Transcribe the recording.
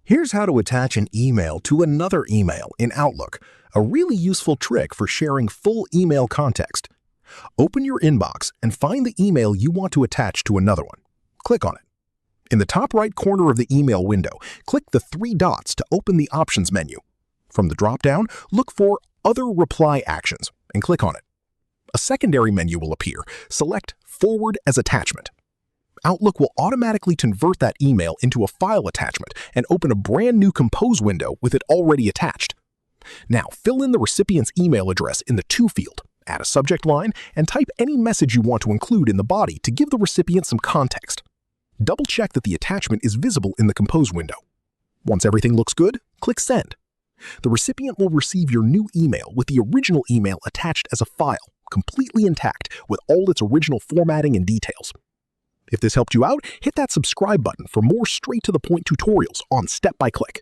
Here's how to attach an email to another email in Outlook, a really useful trick for sharing full email context. Open your inbox and find the email you want to attach to another one. Click on it. In the top right corner of the email window, click the three dots to open the Options menu. From the drop-down, look for Other Reply Actions and click on it. A secondary menu will appear. Select Forward as Attachment. Outlook will automatically convert that email into a file attachment and open a brand new Compose window with it already attached. Now, fill in the recipient's email address in the To field, add a subject line, and type any message you want to include in the body to give the recipient some context. Double-check that the attachment is visible in the Compose window. Once everything looks good, click Send. The recipient will receive your new email with the original email attached as a file, completely intact with all its original formatting and details. If this helped you out, hit that subscribe button for more straight-to-the-point tutorials on Step by Click.